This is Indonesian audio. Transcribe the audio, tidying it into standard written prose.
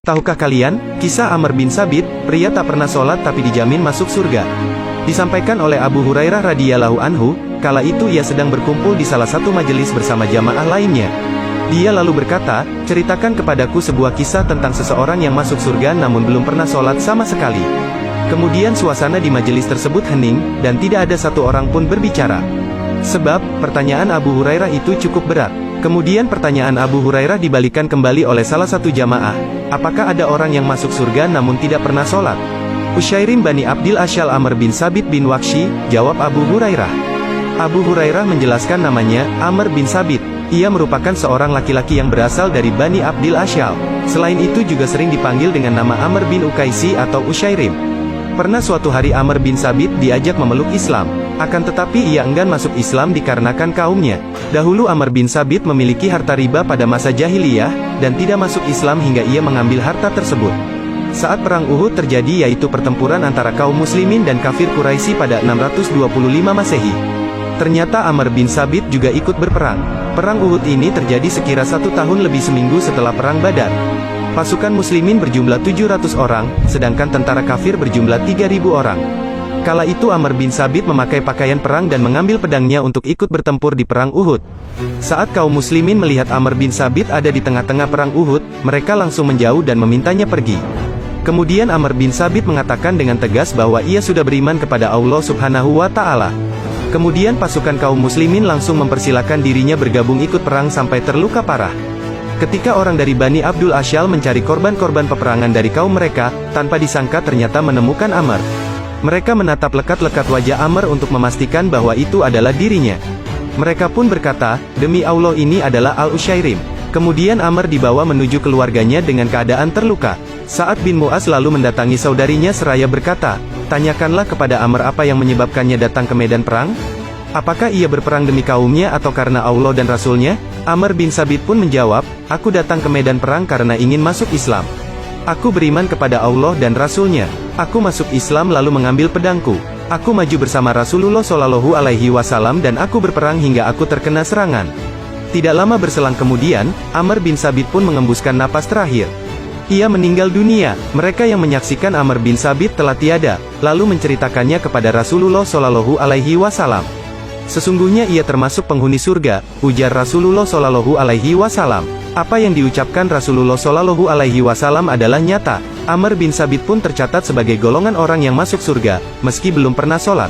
Tahukah kalian, kisah Amr bin Sabit, pria tak pernah sholat tapi dijamin masuk surga? Disampaikan oleh Abu Hurairah radhiyallahu anhu, kala itu ia sedang berkumpul di salah satu majelis bersama jamaah lainnya. Dia lalu berkata, ceritakan kepadaku sebuah kisah tentang seseorang yang masuk surga namun belum pernah sholat sama sekali. Kemudian suasana di majelis tersebut hening, dan tidak ada satu orang pun berbicara. Sebab, pertanyaan Abu Hurairah itu cukup berat. Kemudian pertanyaan Abu Hurairah dibalikan kembali oleh salah satu jamaah, apakah ada orang yang masuk surga namun tidak pernah sholat? Usyairim Bani Abdil Asyal Amr bin Sabit bin Waqshi, jawab Abu Hurairah. Abu Hurairah menjelaskan namanya, Amr bin Sabit. Ia merupakan seorang laki-laki yang berasal dari Bani Abdil Asyal. Selain itu juga sering dipanggil dengan nama Amr bin Ukaisi atau Usyairim. Pernah suatu hari Amr bin Sabit diajak memeluk Islam. Akan tetapi ia enggan masuk Islam dikarenakan kaumnya. Dahulu Amr bin Sabit memiliki harta riba pada masa jahiliyah, dan tidak masuk Islam hingga ia mengambil harta tersebut. Saat perang Uhud terjadi, yaitu pertempuran antara kaum muslimin dan kafir Quraisy pada 625 Masehi. Ternyata Amr bin Sabit juga ikut berperang. Perang Uhud ini terjadi sekira 1 tahun lebih seminggu setelah perang Badar. Pasukan muslimin berjumlah 700 orang, sedangkan tentara kafir berjumlah 3.000 orang. Kala itu Amr bin Sabit memakai pakaian perang dan mengambil pedangnya untuk ikut bertempur di perang Uhud. Saat kaum muslimin melihat Amr bin Sabit ada di tengah-tengah perang Uhud, mereka langsung menjauh dan memintanya pergi. Kemudian Amr bin Sabit mengatakan dengan tegas bahwa ia sudah beriman kepada Allah Subhanahu wa Ta'ala. Kemudian pasukan kaum muslimin langsung mempersilahkan dirinya bergabung ikut perang sampai terluka parah. Ketika orang dari Bani Abdul Asyal mencari korban-korban peperangan dari kaum mereka, tanpa disangka ternyata menemukan Amr. Mereka menatap lekat-lekat wajah Amr untuk memastikan bahwa itu adalah dirinya. Mereka pun berkata, demi Allah ini adalah Al-Usyairim. Kemudian Amr dibawa menuju keluarganya dengan keadaan terluka. Sa'ad bin Mu'az lalu mendatangi saudarinya seraya berkata, tanyakanlah kepada Amr apa yang menyebabkannya datang ke medan perang? Apakah ia berperang demi kaumnya atau karena Allah dan Rasulnya? Amr bin Sabit pun menjawab, aku datang ke medan perang karena ingin masuk Islam. Aku beriman kepada Allah dan Rasulnya. Aku masuk Islam lalu mengambil pedangku. Aku maju bersama Rasulullah Shallallahu Alaihi Wasallam dan aku berperang hingga aku terkena serangan. Tidak lama berselang kemudian, Amr bin Sabit pun mengembuskan napas terakhir. Ia meninggal dunia. Mereka yang menyaksikan Amr bin Sabit telah tiada, lalu menceritakannya kepada Rasulullah Shallallahu Alaihi Wasallam. Sesungguhnya ia termasuk penghuni surga, ujar Rasulullah Shallallahu Alaihi Wasallam. Apa yang diucapkan Rasulullah Shallallahu Alaihi Wasallam adalah nyata. Amr bin Sabit pun tercatat sebagai golongan orang yang masuk surga, meski belum pernah sholat.